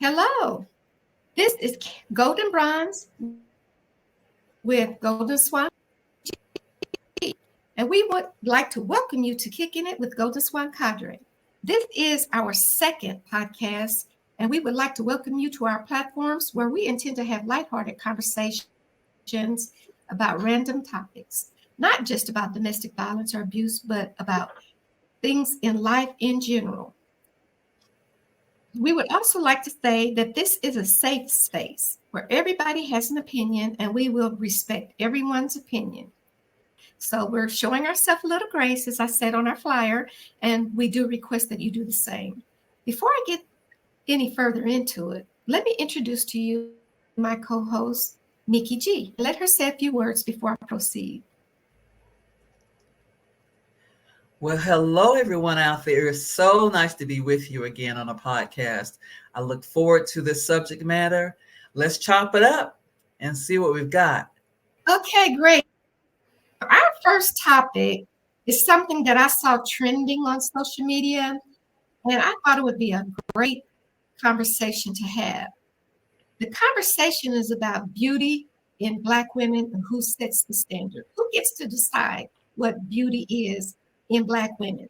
Hello, this is Golden Bronze with Golden Swan, and we would like to welcome you to Kicking It with Golden Swan Cadre. This is our second podcast, and we would like to welcome you to our platforms where we intend to have lighthearted conversations about random topics, not just about domestic violence or abuse, but about things in life in general. We would also like to say that this is a safe space where everybody has an opinion and we will respect everyone's opinion. So we're showing ourselves a little grace, as I said on our flyer, and we do request that you do the same. Before I get any further into it, let me introduce to you my co-host, Nikki G. Let her say a few words before I proceed. Well, hello, everyone out there. It's so nice to be with you again on a podcast. I look forward to this subject matter. Let's chop it up and see what we've got. Okay, great. Our first topic is something that I saw trending on social media, and I thought it would be a great conversation to have. The conversation is about beauty in Black women and who sets the standard. Who gets to decide what beauty is in Black women?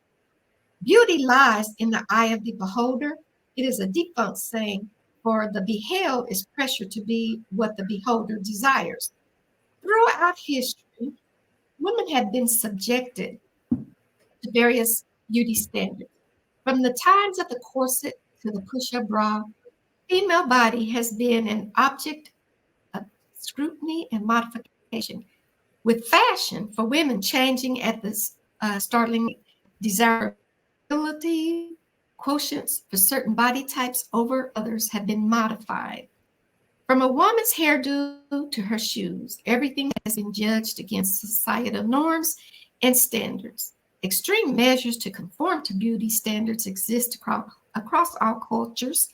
Beauty lies in the eye of the beholder. It is a defunct saying, for the beheld is pressure to be what the beholder desires. Throughout history, women have been subjected to various beauty standards. From the times of the corset to the push-up bra, female body has been an object of scrutiny and modification, with fashion for women changing at this startling desirability quotients for certain body types over others have been modified. From a woman's hairdo to her shoes, everything has been judged against societal norms and standards. Extreme measures to conform to beauty standards exist across all cultures.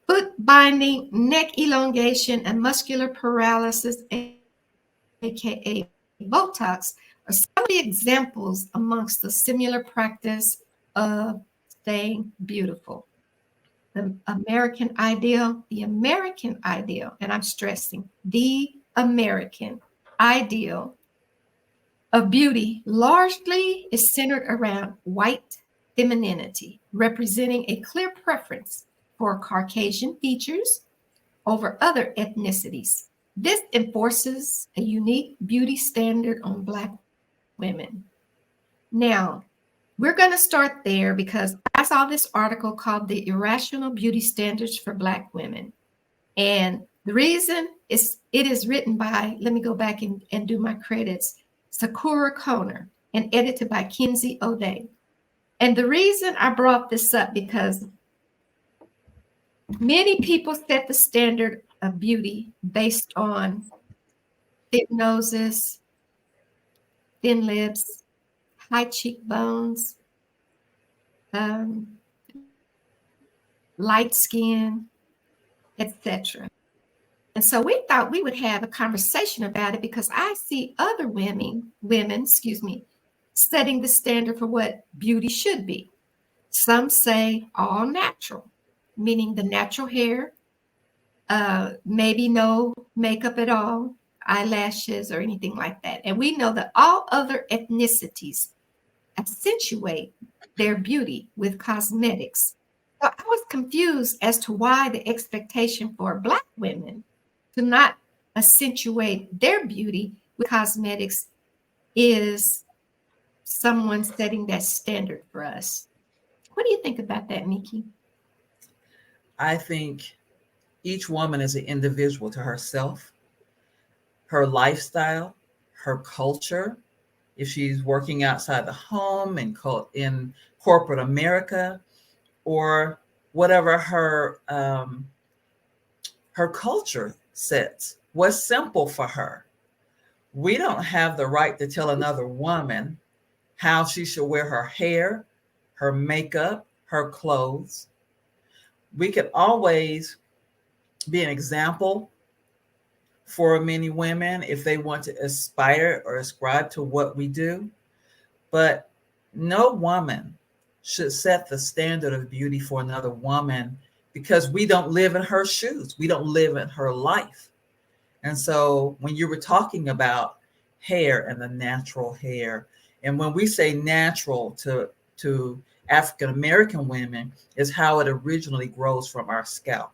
Foot binding, neck elongation, and muscular paralysis, aka Botox, are some of the examples amongst the similar practice of staying beautiful. The American ideal, and I'm stressing the American ideal of beauty largely is centered around white femininity, representing a clear preference for Caucasian features over other ethnicities. This enforces a unique beauty standard on Black women. Now, we're going to start there because I saw this article called The Irrational Beauty Standards for Black Women. And the reason is it is written by, let me go back and do my credits, Sakura Conner, and edited by Kinsey O'Day. And the reason I brought this up because many people set the standard of beauty based on thick noses, thin lips, high cheekbones, light skin, etc. And so we thought we would have a conversation about it because I see other women, setting the standard for what beauty should be. Some say all natural, meaning the natural hair, maybe no makeup at all, eyelashes or anything like that. And we know that all other ethnicities accentuate their beauty with cosmetics. So I was confused as to why the expectation for Black women to not accentuate their beauty with cosmetics is someone setting that standard for us. What do you think about that, Nikki? I think each woman is an individual to herself, her lifestyle, her culture. If she's working outside the home and in corporate America, or whatever her culture sets, what's simple for her. We don't have the right to tell another woman how she should wear her hair, her makeup, her clothes. We could always be an example for many women if they want to aspire or ascribe to what we do. But no woman should set the standard of beauty for another woman because we don't live in her shoes. We don't live in her life. And so when you were talking about hair and the natural hair, and when we say natural to African American women, is how it originally grows from our scalp,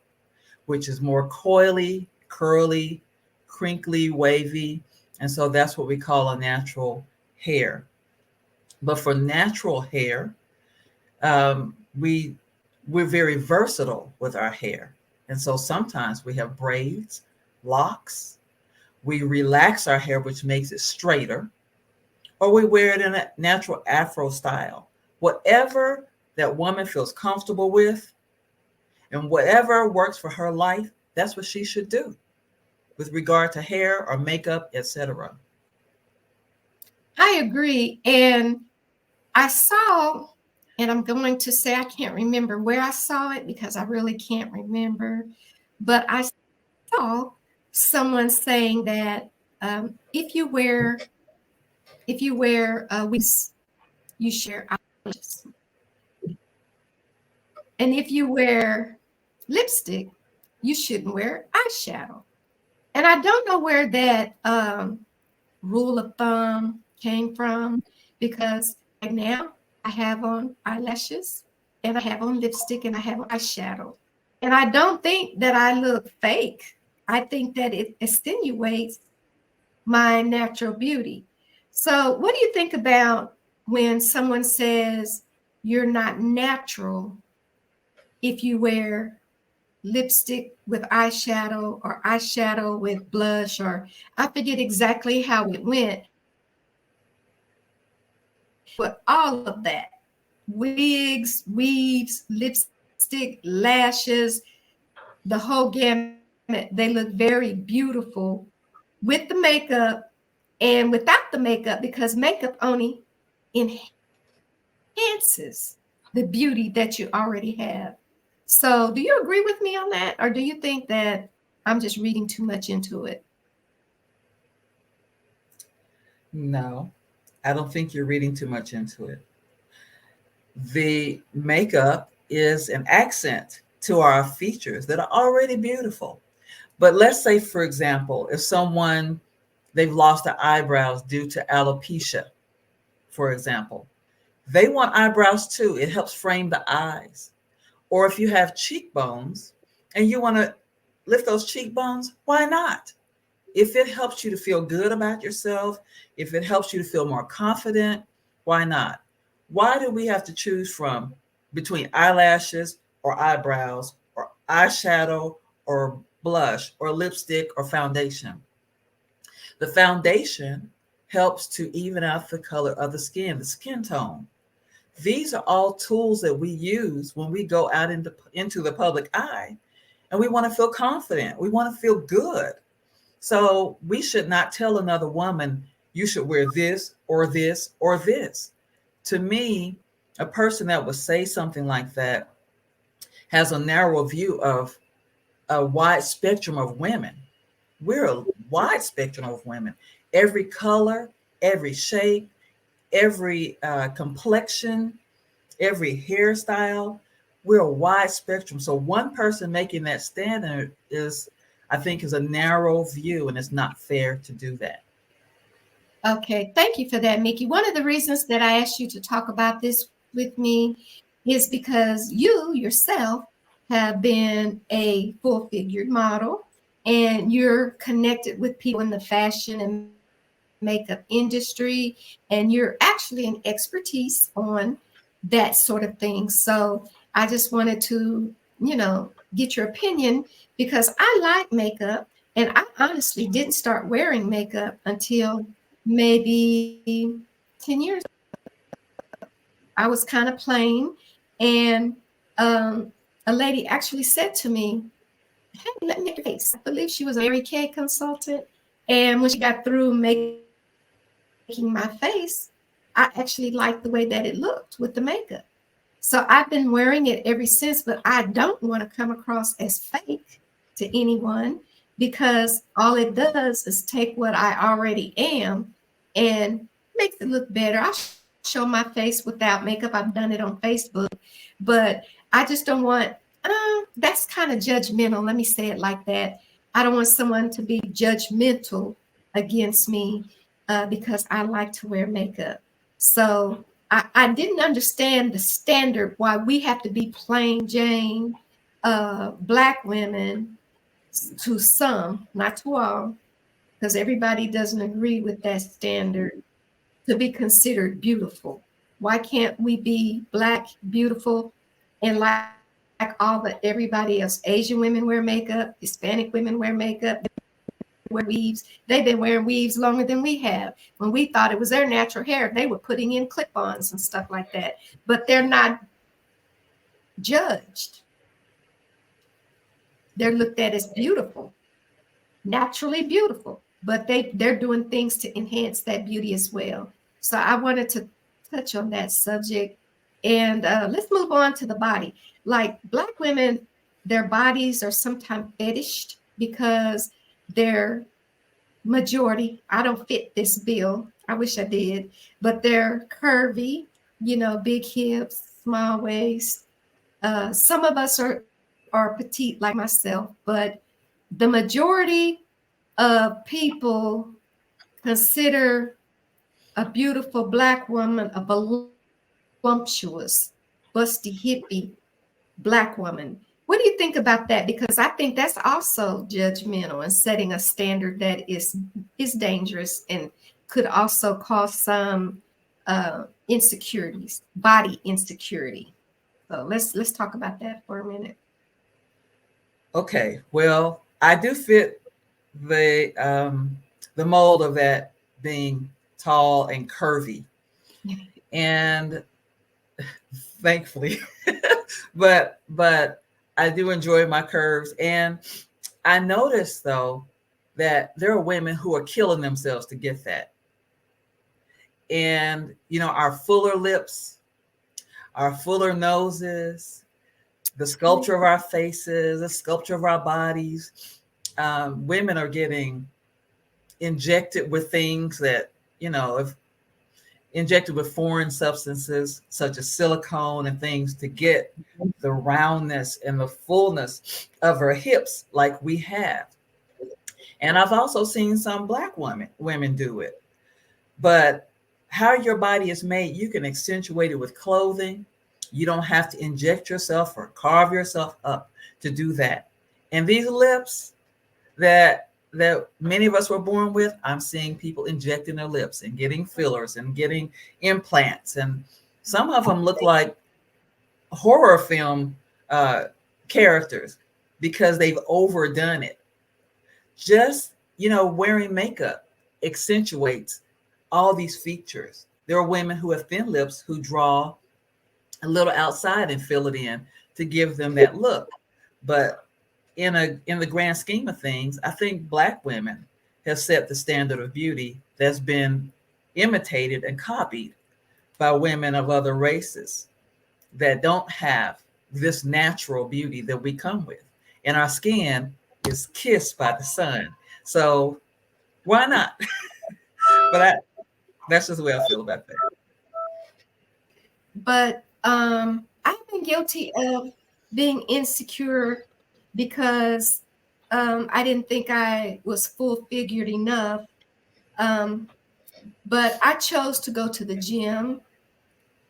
which is more coily, curly, crinkly, wavy. And so that's what we call a natural hair. But for natural hair, we're very versatile with our hair. And so sometimes we have braids, locks, we relax our hair, which makes it straighter, or we wear it in a natural afro style. Whatever that woman feels comfortable with and whatever works for her life, that's what she should do with regard to hair or makeup, etc. I agree. And I saw, and I'm going to say I can't remember where I saw it because I really can't remember, but I saw someone saying that if you wear wigs, you share eyelashes, and if you wear lipstick, you shouldn't wear eyeshadow. And I don't know where that rule of thumb came from, because right now I have on eyelashes and I have on lipstick and I have on eyeshadow. And I don't think that I look fake. I think that it extenuates my natural beauty. So, what do you think about when someone says you're not natural if you wear lipstick with eyeshadow or eyeshadow with blush, or I forget exactly how it went, but all of that, wigs, weaves, lipstick, lashes, the whole gamut, they look very beautiful with the makeup and without the makeup, because makeup only enhances the beauty that you already have. So, do you agree with me on that? Or do you think that I'm just reading too much into it? No, I don't think you're reading too much into it. The makeup is an accent to our features that are already beautiful. But let's say, for example, if someone they've lost their eyebrows due to alopecia, for example, they want eyebrows too. It helps frame the eyes. Or if you have cheekbones and you want to lift those cheekbones, why not? If it helps you to feel good about yourself, if it helps you to feel more confident, why not? Why do we have to choose from between eyelashes or eyebrows or eyeshadow or blush or lipstick or foundation? The foundation helps to even out the color of the skin tone. These are all tools that we use when we go out into the public eye and we want to feel confident. We want to feel good. So we should not tell another woman, you should wear this or this or this. To me, a person that would say something like that has a narrow view of a wide spectrum of women. We're a wide spectrum of women. Every color, every shape, every complexion, every hairstyle. We're a wide spectrum. So one person making that standard is, I think, is a narrow view, and it's not fair to do that. Okay, thank you for that, Mickey. One of the reasons that I asked you to talk about this with me is because you yourself have been a full figured model and you're connected with people in the fashion and makeup industry, and you're actually an expertise on that sort of thing. So I just wanted to, get your opinion, because I like makeup and I honestly didn't start wearing makeup until maybe 10 years. I was kind of plain, and a lady actually said to me, "Hey, let me make your face." I believe she was a Mary Kay consultant. And when she got through making my face, I actually liked the way that it looked with the makeup. So I've been wearing it ever since, but I don't want to come across as fake to anyone, because all it does is take what I already am and makes it look better. I show my face without makeup. I've done it on Facebook, but I just don't want That's kind of judgmental. Let me say it like that. I don't want someone to be judgmental against me because I like to wear makeup. So I didn't understand the standard why we have to be plain Jane black women to some, not to all, because everybody doesn't agree with that standard to be considered beautiful. Why can't we be black, beautiful, and like all the everybody else? Asian women wear makeup, Hispanic women wear makeup, wear weaves. They've been wearing weaves longer than we have. When we thought it was their natural hair, they were putting in clip-ons and stuff like that. But they're not judged. They're looked at as beautiful, naturally beautiful, but they're doing things to enhance that beauty as well. So I wanted to touch on that subject, and let's move on to the body. Like black women, their bodies are sometimes fetished because they're majority. I don't fit this bill. I wish I did, but they're curvy. Big hips, small waist. Some of us are petite like myself, but the majority of people consider a beautiful black woman a voluptuous, busty hippie black woman. What do you think about that? Because I think that's also judgmental and setting a standard that is dangerous and could also cause some insecurities, body insecurity. So let's talk about that for a minute. Okay, well, I do fit the mold of that being tall and curvy, and thankfully, but I do enjoy my curves, and I noticed though that there are women who are killing themselves to get that, and our fuller lips, our fuller noses, the sculpture of our faces, the sculpture of our bodies. Women are getting injected with things that, if injected with foreign substances such as silicone and things to get the roundness and the fullness of her hips like we have. And I've also seen some black women do it. But how your body is made, you can accentuate it with clothing. You don't have to inject yourself or carve yourself up to do that. And these lips that many of us were born with, I'm seeing people injecting their lips and getting fillers and getting implants. And some of them look like horror film characters because they've overdone it. Just, wearing makeup accentuates all these features. There are women who have thin lips who draw a little outside and fill it in to give them that look. But in the grand scheme of things, I think black women have set the standard of beauty that's been imitated and copied by women of other races that don't have this natural beauty that we come with. And our skin is kissed by the sun. So why not? But that's just the way I feel about that. But I've been guilty of being insecure because I didn't think I was full figured enough. Um, but I chose to go to the gym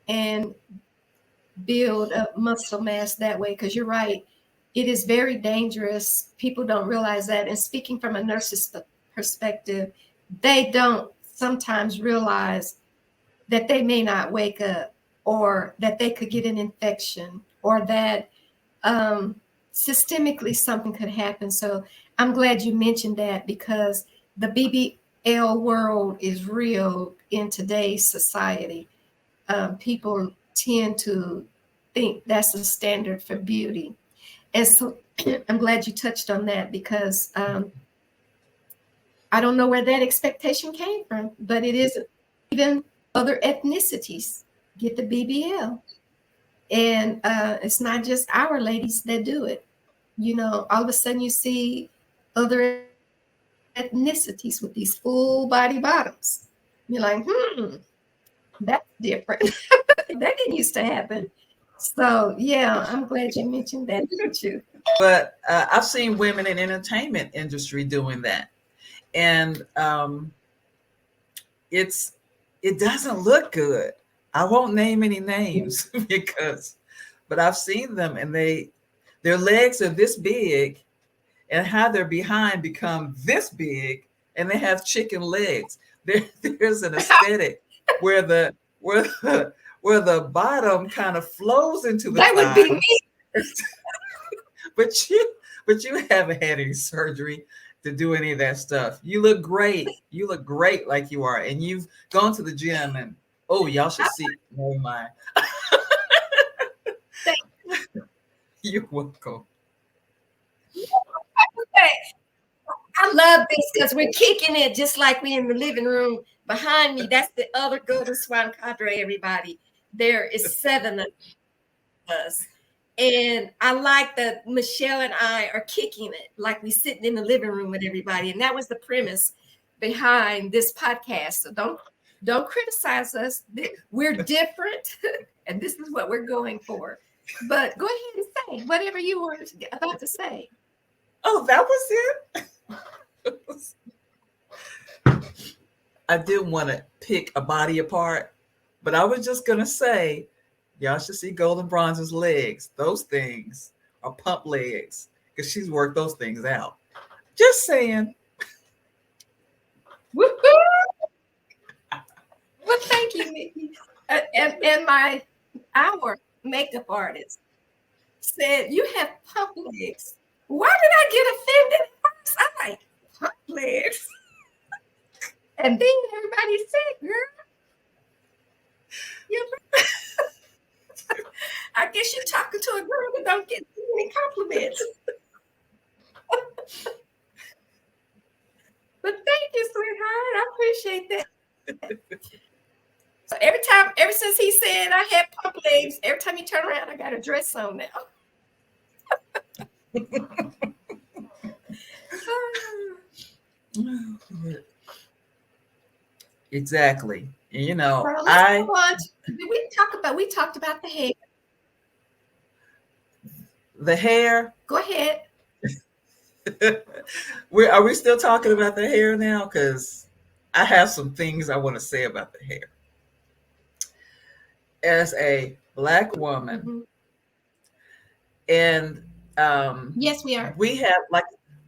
and build up muscle mass that way, because you're right, it is very dangerous. People don't realize that. And speaking from a nurse's perspective, they don't sometimes realize that they may not wake up, or that they could get an infection, or that um, systemically something could happen. So I'm glad you mentioned that, because the BBL world is real in today's society. People tend to think that's a standard for beauty. And so I'm glad you touched on that, because I don't know where that expectation came from, but it is even other ethnicities get the BBL. And it's not just our ladies that do it. All of a sudden you see other ethnicities with these full body bottoms. You're like, that's different. That didn't used to happen. So yeah, I'm glad you mentioned that too. But I've seen women in entertainment industry doing that, and it's it doesn't look good. I won't name any names because, but I've seen them, and their legs are this big, and how their behind become this big, and they have chicken legs. There's an aesthetic where the bottom kind of flows into the That would be me. thighs, but you haven't had any surgery to do any of that stuff. You look great. You look great like you are, and you've gone to the gym. And oh, y'all should see. Oh my, you're welcome. I love this because we're kicking it just like we in the living room. Behind me, that's the other Golden Swan cadre, everybody. There is 7 of us. And I like that Michelle and I are kicking it like we sitting in the living room with everybody. And that was the premise behind this podcast. So don't criticize us. We're different, and this is what we're going for. But go ahead and say whatever you were about to say. Oh, that was it. I didn't want to pick a body apart, but I was just gonna say, y'all should see Golden Bronze's legs. Those things are pump legs because she's worked those things out. Just saying. Woo-hoo! Well, thank you, Mickey. And our makeup artist said, "You have pump legs." Why did I get offended first? I'm like, pump legs. And then everybody said, girl, I guess you're talking to a girl that don't get any compliments. But thank you, sweetheart. I appreciate that. So ever since he said I had pump legs, every time you turn around, I got a dress on now. Exactly. You know, Well, let's move on. We talked about the hair. The hair. Go ahead. Are we still talking about the hair now? Because I have some things I want to say about the hair. As a Black woman, and yes, we are. We have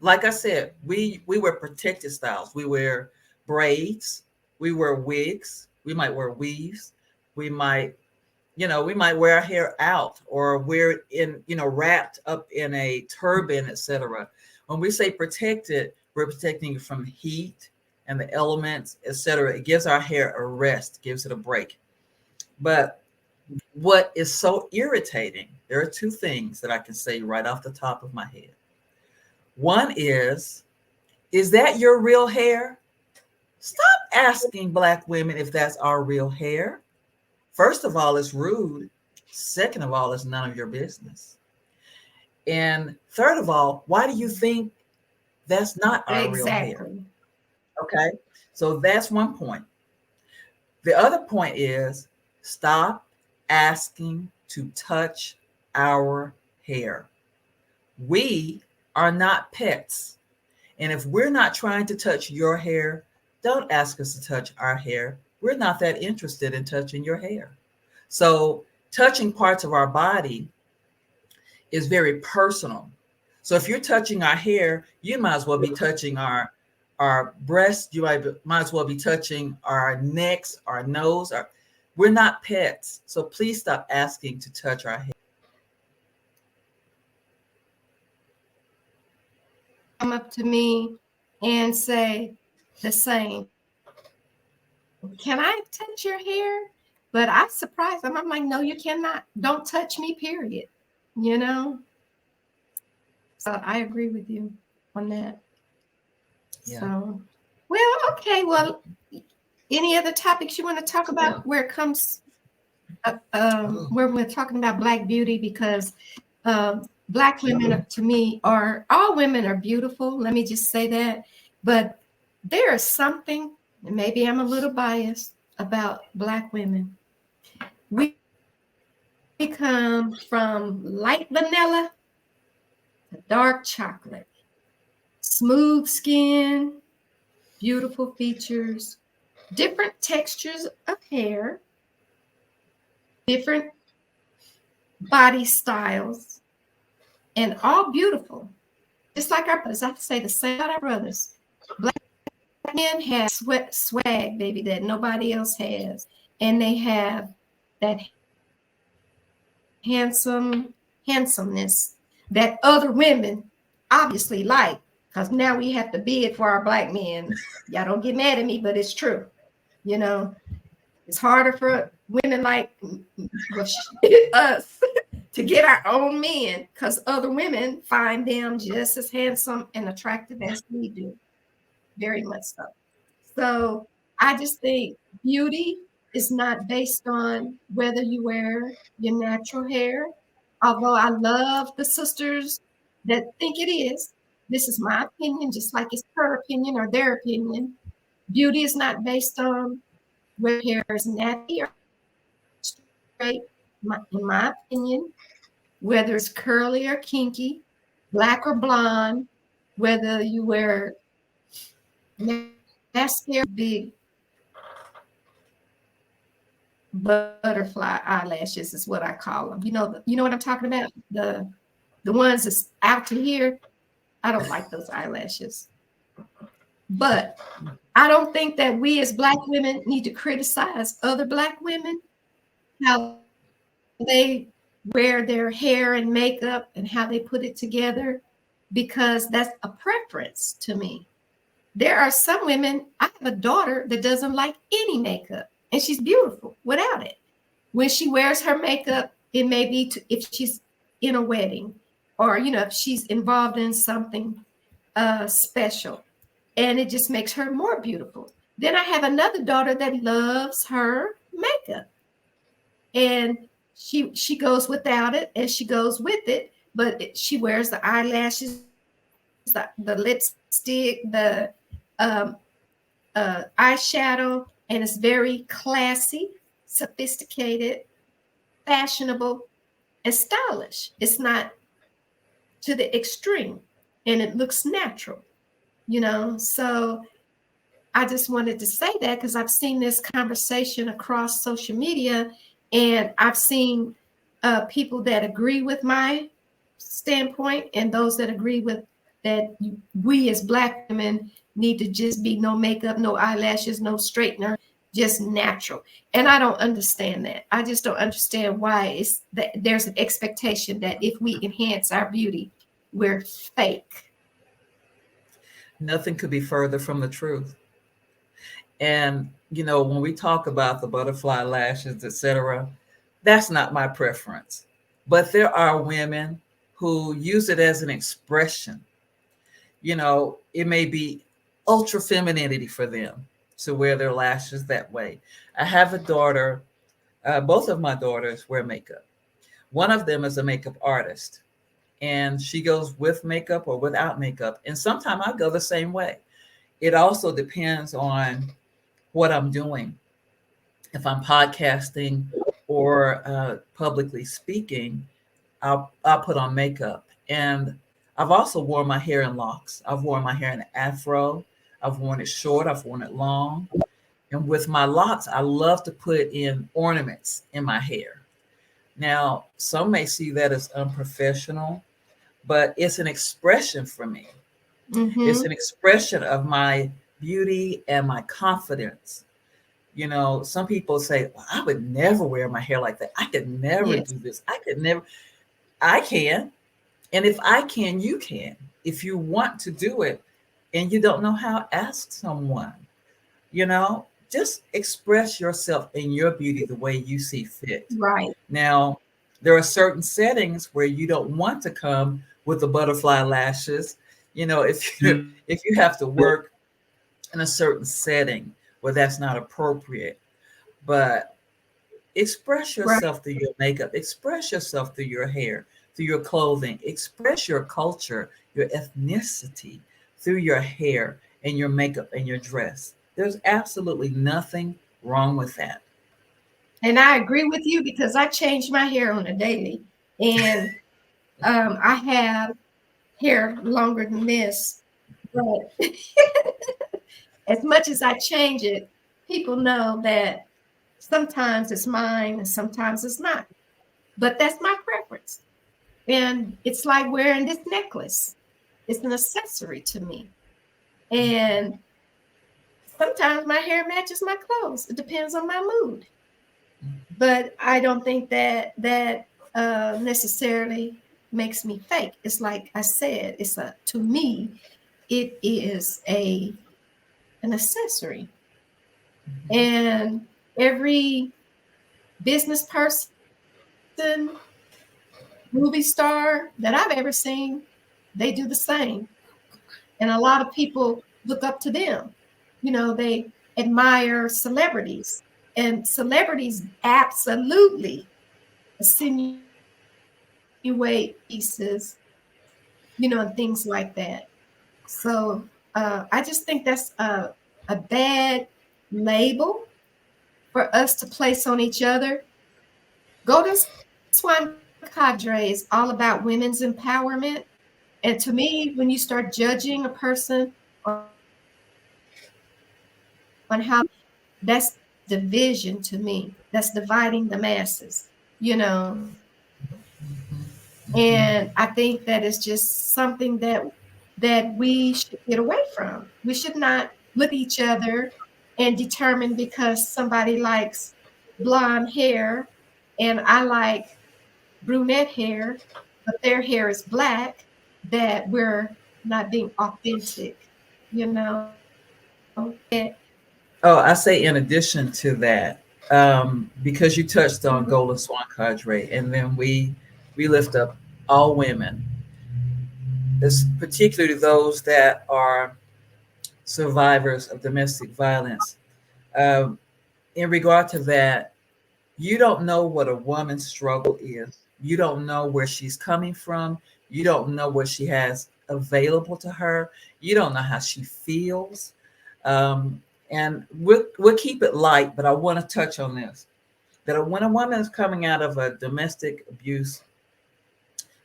like I said, we wear protected styles. We wear braids. We wear wigs. We might wear weaves. We might wear our hair out or wear it in, wrapped up in a turban, etc. When we say protected, we're protecting it from heat and the elements, etc. It gives our hair a rest, gives it a break. But what is so irritating, there are 2 things that I can say right off the top of my head. One is that your real hair? Stop asking Black women if that's our real hair. First of all, it's rude. Second of all, it's none of your business. And third of all, why do you think that's not our real hair? Okay, so that's one point. The other point is stop asking to touch our hair. We are not pets. And if we're not trying to touch your hair, don't ask us to touch our hair. We're not that interested in touching your hair. So touching parts of our body is very personal. So if you're touching our hair, you might as well be touching our breasts. You might as well be touching our necks, our nose. We're not pets. So please stop asking to touch our hair. Come up to me and say the same. Can I touch your hair? But I'm surprised. I'm like, no, you cannot. Don't touch me, period. So I agree with you on that. Yeah. So, well, okay. Well, any other topics you want to talk about where it comes, where we're talking about Black beauty? Because Black women, to me, all women are beautiful. Let me just say that. But there is something, and maybe I'm a little biased, about Black women. We come from light vanilla to dark chocolate, smooth skin, beautiful features, different textures of hair, different body styles, and all beautiful. Just like our brothers, I have to say the same about our brothers. Black men have swag, baby, that nobody else has. And they have that handsomeness that other women obviously like. Because now we have to be it for our black men. Y'all don't get mad at me, but it's true. You know, it's harder for women like us to get our own men because other women find them just as handsome and attractive as we do. Very much so. So I just think beauty is not based on whether you wear your natural hair. Although I love the sisters that think it is. This is my opinion, just like it's her opinion or their opinion. Beauty is not based on whether hair is nappy or straight, in my opinion, whether it's curly or kinky, black or blonde, whether you wear mascara, big butterfly eyelashes is what I call them. You know what I'm talking about? The ones that's out to here. I don't like those eyelashes. But I don't think that we as black women need to criticize other black women, how they wear their hair and makeup and how they put it together, because that's a preference to me. There are some women, I have a daughter that doesn't like any makeup, and she's beautiful without it. When she wears her makeup, it may be if she's in a wedding or, if she's involved in something special, and it just makes her more beautiful. Then I have another daughter that loves her makeup, and she goes without it and she goes with it, but she wears the eyelashes, the lipstick, the um, eyeshadow, and it's very classy, sophisticated, fashionable, and stylish. It's not to the extreme, and it looks natural. So I just wanted to say that because I've seen this conversation across social media, and I've seen people that agree with my standpoint and those that agree with that we as black women need to just be no makeup, no eyelashes, no straightener, just natural. And I don't understand that. I just don't understand why it's that there's an expectation that if we enhance our beauty, we're fake. Nothing could be further from the truth. And when we talk about the butterfly lashes, etc., that's not my preference. But there are women who use it as an expression. It may be ultra femininity for them to wear their lashes that way. I have a daughter, both of my daughters wear makeup. One of them is a makeup artist, and she goes with makeup or without makeup. And sometimes I go the same way. It also depends on what I'm doing. If I'm podcasting or publicly speaking, I'll put on makeup. And I've also worn my hair in locks. I've worn my hair in an afro. I've worn it short. I've worn it long. And with my locks, I love to put in ornaments in my hair. Now, some may see that as unprofessional, but it's an expression for me. It's Mm-hmm. an expression of my beauty and my confidence. Some people say, well, I would never wear my hair like that. I could never Yes. do this. I could never. I can. And if I can, you can. If you want to do it and you don't know how, ask someone. Just express yourself and your beauty the way you see fit. Right. Now, there are certain settings where you don't want to come with the butterfly lashes. If you have to work in a certain setting where that's not appropriate, but express Right. yourself through your makeup, express yourself through your hair, through your clothing, express your culture, your ethnicity through your hair and your makeup and your dress. There's absolutely nothing wrong with that. And I agree with you because I change my hair on a daily. And I have hair longer than this. But as much as I change it, people know that sometimes it's mine and sometimes it's not. But that's my preference. And it's like wearing this necklace. It's an accessory to me. And sometimes my hair matches my clothes. It depends on my mood. But I don't think that necessarily makes me fake. It's like I said, to me, it is an accessory. And every business person, movie star that I've ever seen, they do the same. And a lot of people look up to them. They admire celebrities, and celebrities absolutely insinuate pieces, and things like that. So I just think that's a bad label for us to place on each other. Golden Swan Cadre is all about women's empowerment. And to me, when you start judging a person on how, that's division to me. That's dividing the masses, you know. And I think that is just something that we should get away from. We should not look at each other and determine because somebody likes blonde hair and I like brunette hair, but their hair is black, that we're not being authentic, you know. Oh, I say in addition to that, because you touched on Mhm. Golden Swan Cadre, and then we lift up all women, particularly those that are survivors of domestic violence. Um, in regard to that, you don't know what a woman's struggle is. You don't know where she's coming from. You don't know what she has available to her. You don't know how she feels. Um, and we'll keep it light, but I want to touch on this: that when a woman is coming out of a domestic abuse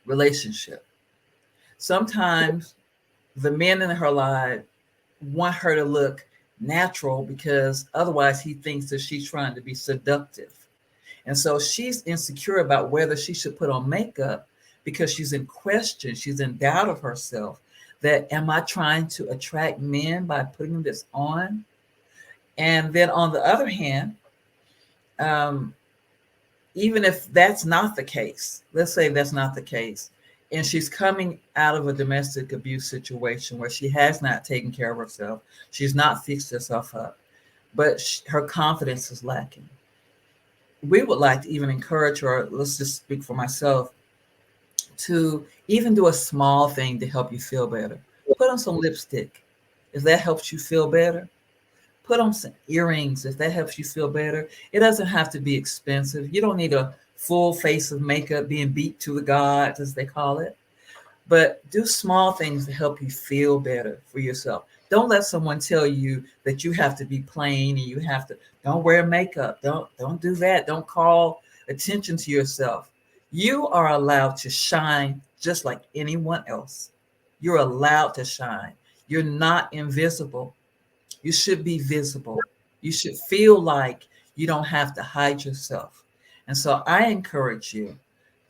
relationship, sometimes the men in her life want her to look natural because otherwise he thinks that she's trying to be seductive. And so she's insecure about whether she should put on makeup because she's in question, she's in doubt of herself. That am I trying to attract men by putting this on? And then on the other hand, um, even if that's not the case, let's say that's not the case, and she's coming out of a domestic abuse situation where she has not taken care of herself, she's not fixed herself up, but her confidence is lacking. We would like to even encourage her, let's just speak for myself, to even do a small thing to help you feel better. Put on some lipstick if that helps you feel better. Put on some earrings if that helps you feel better. It doesn't have to be expensive. You don't need a full face of makeup being beat to the gods, as they call it. But do small things to help you feel better for yourself. Don't let someone tell you that you have to be plain and you have to don't wear makeup. Don't do that. Don't call attention to yourself. You are allowed to shine just like anyone else. You're allowed to shine. You're not invisible. You should be visible. You should feel like you don't have to hide yourself. And so I encourage you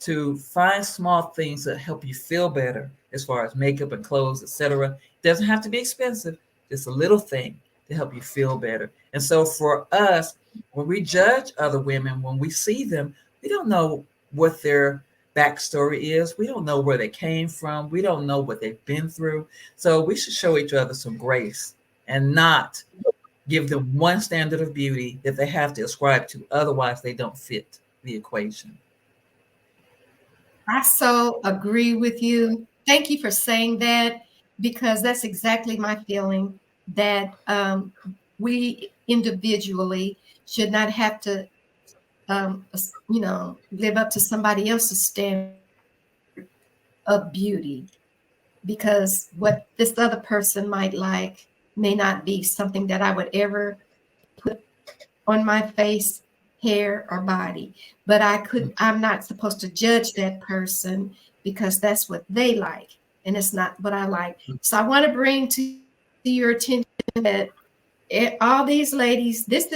to find small things that help you feel better as far as makeup and clothes, etc. It doesn't have to be expensive. Just a little thing to help you feel better. And so for us, when we judge other women, when we see them, we don't know what their backstory is. We don't know where they came from. We don't know what they've been through. So we should show each other some grace and not give them one standard of beauty that they have to ascribe to. Otherwise, they don't fit the equation. I so agree with you. Thank you for saying that because that's exactly my feeling that we individually should not have to, live up to somebody else's standard of beauty because what this other person might like may not be something that I would ever put on my face. hair, or body. But I'm not supposed to judge that person because that's what they like. And it's not what I like. So I want to bring to your attention that all these ladies, this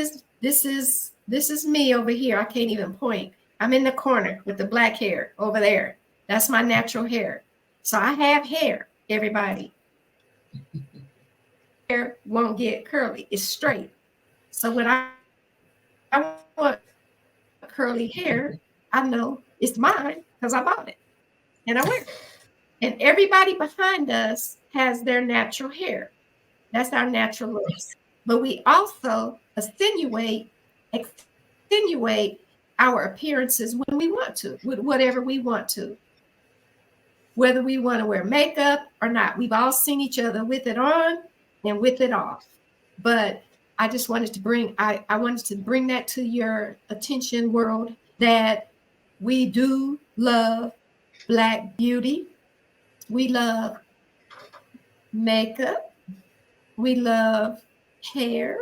is me over here. I can't even point. I'm in the corner with the black hair over there. That's my natural hair. So I have hair, everybody. Hair won't get curly. It's straight. So when I want curly hair, I know it's mine because I bought it and I wear it. And everybody behind us has their natural hair. That's our natural looks. But we also extenuate our appearances when we want to, with whatever we want to, whether we want to wear makeup or not. We've all seen each other with it on and with it off. But I just wanted to I wanted to bring that to your attention, world, that we do love Black beauty. We love makeup. We love hair.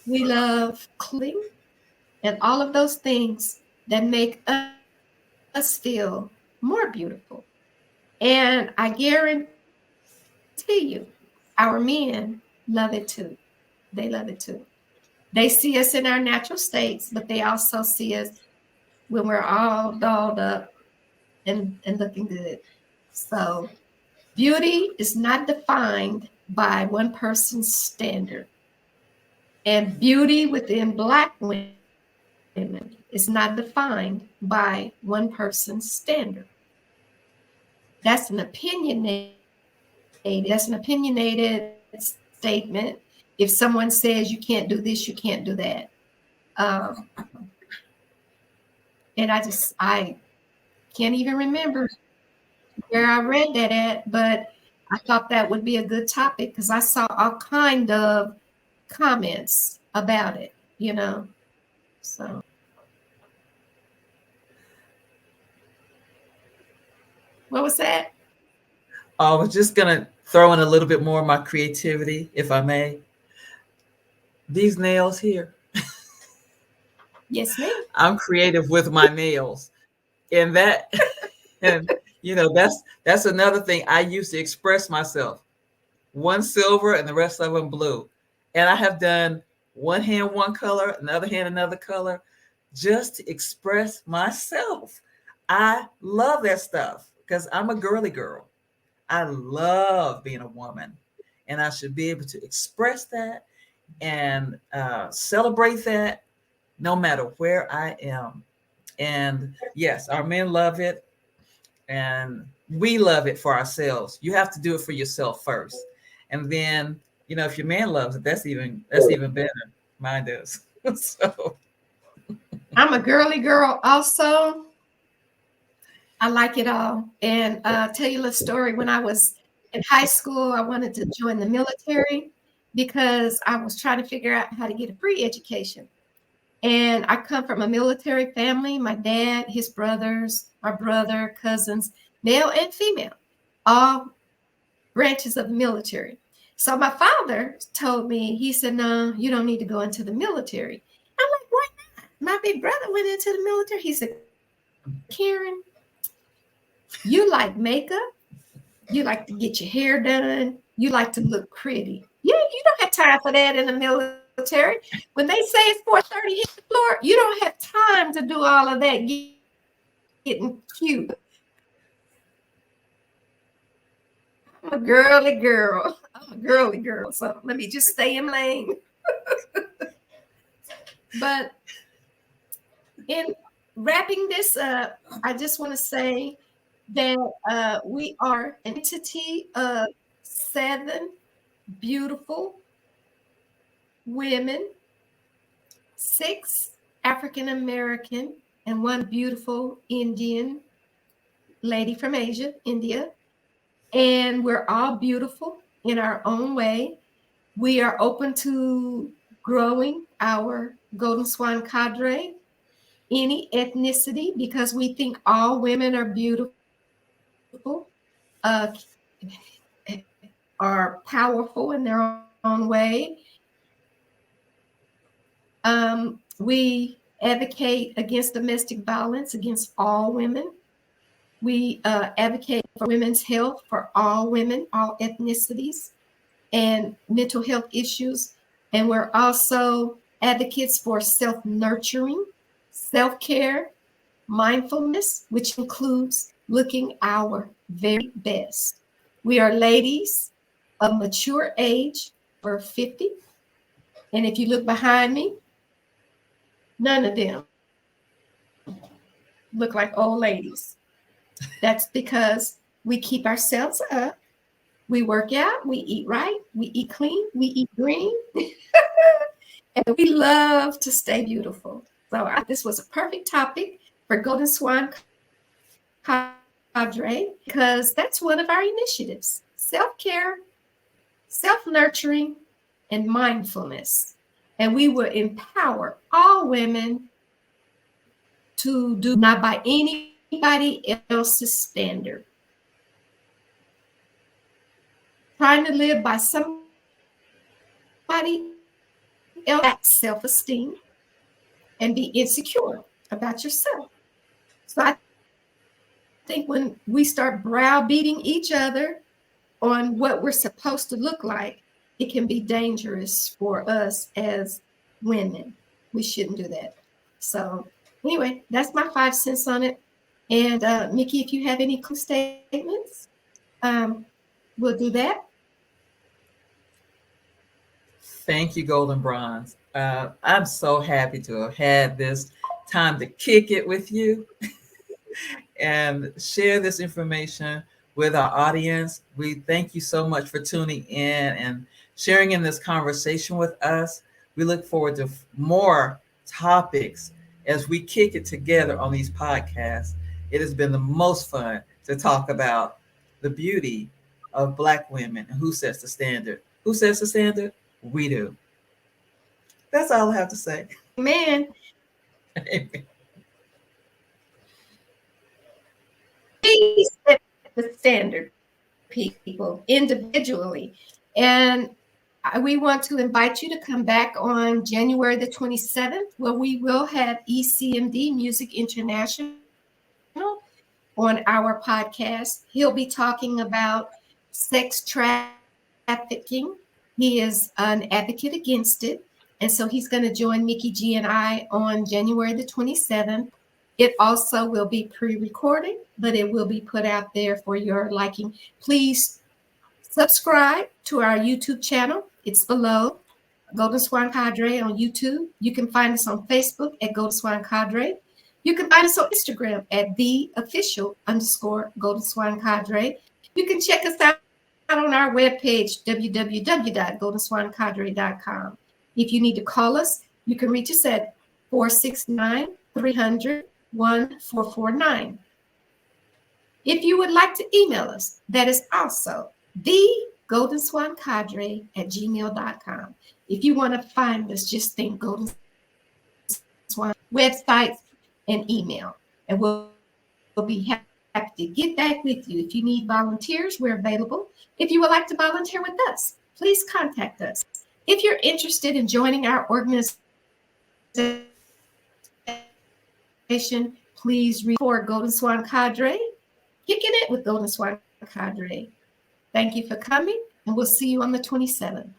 We love clothing and all of those things that make us feel more beautiful. And I guarantee you, our men love it too. They love it too. They see us in our natural states, but they also see us when we're all dolled up and looking good. So beauty is not defined by one person's standard. And beauty within Black women is not defined by one person's standard. That's an opinionated statement. If someone says you can't do this, you can't do that. Um, and I can't even remember where I read that at, but I thought that would be a good topic because I saw all kind of comments about it, So what was that? I was just going to throw in a little bit more of my creativity, if I may. These nails here. Yes, ma'am. I'm creative with my nails. And that, and that's another thing I use to express myself. One silver and the rest of them blue. And I have done one hand one color, another hand another color, just to express myself. I love that stuff because I'm a girly girl. I love being a woman, and I should be able to express that and celebrate that no matter where I am. And yes, our men love it, and we love it for ourselves. You have to do it for yourself first, and then if your man loves it, that's even better. Mine does. So I'm a girly girl also. I like it all. And tell you a story. When I was in high school, I wanted to join the military because I was trying to figure out how to get a free education. And I come from a military family. My dad, his brothers, my brother, cousins, male and female, all branches of the military. So my father told me, he said, no, you don't need to go into the military. I'm like, why not? My big brother went into the military. He said, Karen, you like makeup. You like to get your hair done. You like to look pretty. You don't have time for that in the military. When they say it's 4:30, hit the floor, you don't have time to do all of that getting cute. I'm a girly girl. I'm a girly girl. So let me just stay in my lane. But in wrapping this up, I just want to say that we are an entity of 7 beautiful women, 6 African American, and 1 beautiful Indian lady from Asia, India. And we're all beautiful in our own way. We are open to growing our Golden Swan cadre, any ethnicity, because we think all women are beautiful, uh, are powerful in their own way. We advocate against domestic violence against all women. We advocate for women's health for all women, all ethnicities, and mental health issues. And we're also advocates for self-nurturing, self-care, mindfulness, which includes looking our very best. We are ladies of mature age, over 50. And if you look behind me, none of them look like old ladies. That's because we keep ourselves up. We work out, we eat right, we eat clean, we eat green, and we love to stay beautiful. So this was a perfect topic for Golden Swan Cadre because that's one of our initiatives: self-care, self-nurturing, and mindfulness. And we will empower all women to do not by anybody else's standard. Trying to live by somebody else's self-esteem and be insecure about yourself. So I think when we start browbeating each other on what we're supposed to look like, it can be dangerous for us as women. We shouldn't do that. So anyway, that's my 5 cents on it. And Mickey, if you have any statements, we'll do that. Thank you, Golden Bronze. I'm so happy to have had this time to kick it with you and share this information with our audience. We thank you so much for tuning in and sharing in this conversation with us. We look forward to more topics as we kick it together on these podcasts. It has been the most fun to talk about the beauty of Black women and who sets the standard. Who sets the standard? We do. That's all I have to say. Amen. Amen. We set the standard, people, individually. And we want to invite you to come back on January the 27th, where we will have ECMD Music International on our podcast. He'll be talking about sex trafficking. He is an advocate against it. And so he's going to join Mickey G and I on January the 27th. It also will be pre-recorded, but it will be put out there for your liking. Please subscribe to our YouTube channel. It's below, Golden Swan Cadre on YouTube. You can find us on Facebook at Golden Swan Cadre. You can find us on Instagram at _Golden Swan Cadre. You can check us out on our webpage, www.goldenswancadre.com. If you need to call us, you can reach us at 469-300-1449. If you would like to email us, that is also thegoldenswancadre@gmail.com. If you want to find us, just think Golden Swan websites and email, and we'll be happy to get back with you. If you need volunteers, we're available. If you would like to volunteer with us, please contact us. If you're interested in joining our organization, please report Golden Swan Cadre, kicking it with Golden Swan Cadre. Thank you for coming, and we'll see you on the 27th.